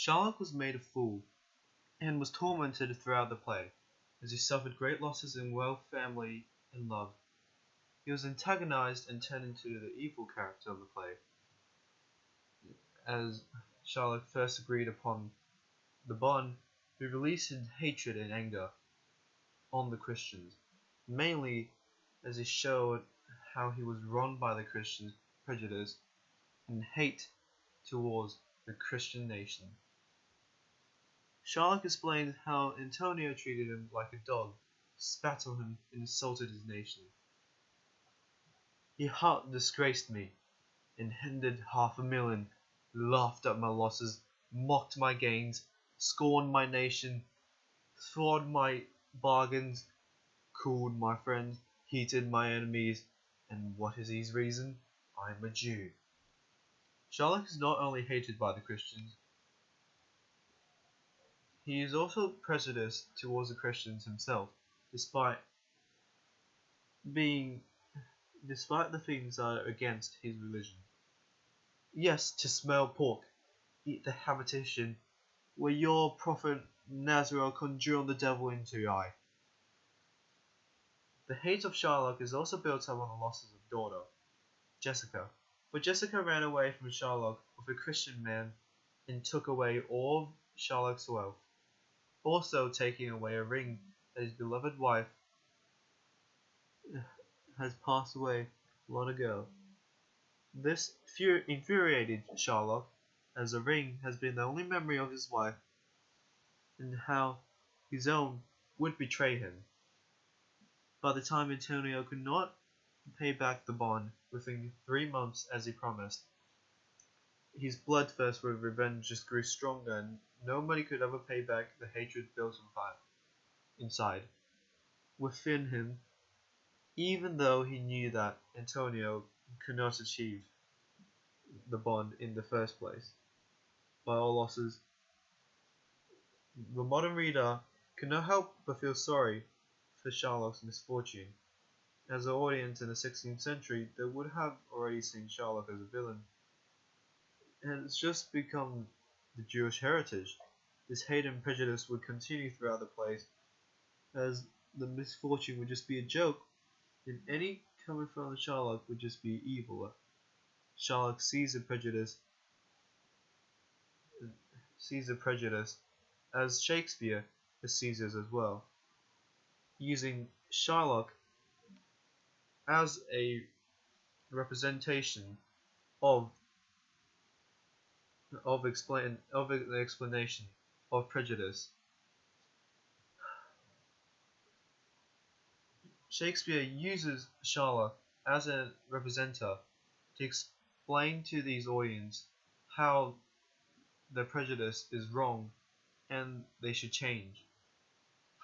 Shylock was made a fool, and was tormented throughout the play, as he suffered great losses in wealth, family, and love. He was antagonized and turned into the evil character of the play, as Shylock first agreed upon the bond, who released his hatred and anger on the Christians, mainly as he showed how he was wronged by the Christians' prejudice and hate towards the Christian nation. Shylock explained how Antonio treated him like a dog, spat on him, and insulted his nation. He hard disgraced me, and handed 500,000, laughed at my losses, mocked my gains, scorned my nation, thwarted my bargains, cooled my friends, heated my enemies, and what is his reason? I am a Jew. Shylock is not only hated by the Christians, he is also prejudiced towards the Christians himself, despite the things that are against his religion. Yes, to smell pork, eat the habitation where your prophet Nazarel conjured the devil into your eye. The hate of Shylock is also built up on the losses of daughter, Jessica, for Jessica ran away from Shylock with a Christian man and took away all of Shylock's wealth, also taking away a ring that his beloved wife has passed away long ago. This infuriated Shylock, as the ring has been the only memory of his wife, and how his own would betray him. By the time Antonio could not pay back the bond within 3 months as he promised, his bloodthirst for revenge just grew stronger, and nobody could ever pay back the hatred built inside within him, even though he knew that Antonio could not achieve the bond in the first place. By all losses, the modern reader cannot help but feel sorry for Shylock's misfortune. As an audience in the 16th century, they would have already seen Shylock as a villain, and it's just become the Jewish heritage. This hate and prejudice would continue throughout the plays, as the misfortune would just be a joke, and any coming from Shylock would just be evil. Shylock sees the prejudice as Shakespeare sees it as well, using Shylock as a representation of the explanation of prejudice. Shakespeare uses Shylock as a representative to explain to these audience how their prejudice is wrong and they should change.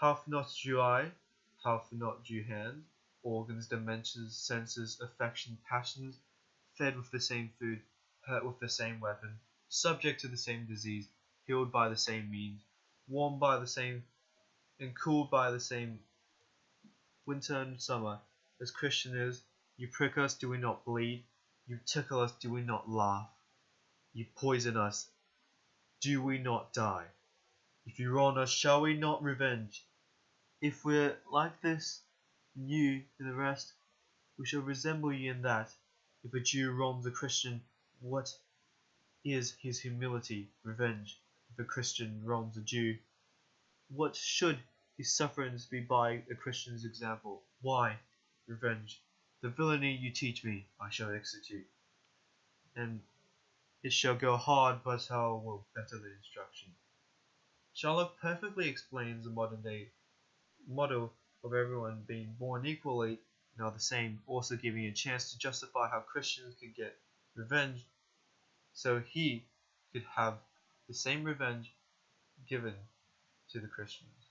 Hath not Jew eye, hath not Jew hand, organs, dimensions, senses, affection, passions, fed with the same food, hurt with the same weapon, subject to the same disease, healed by the same means, warmed by the same, and cooled by the same winter and summer. As Christian is, you prick us, do we not bleed? You tickle us, do we not laugh? You poison us, do we not die? If you wrong us, shall we not revenge? If we're like this, you and the rest, we shall resemble you in that. If a Jew wrongs a Christian, what is his humility, revenge? If a Christian wrongs a Jew, what should his sufferance be by a Christian's example? Why? Revenge. The villainy you teach me, I shall execute, and it shall go hard, but hell will better the instruction. Shylock perfectly explains the modern day model of everyone being born equally and are the same, also giving a chance to justify how Christians could get revenge, so he could have the same revenge given to the Christians.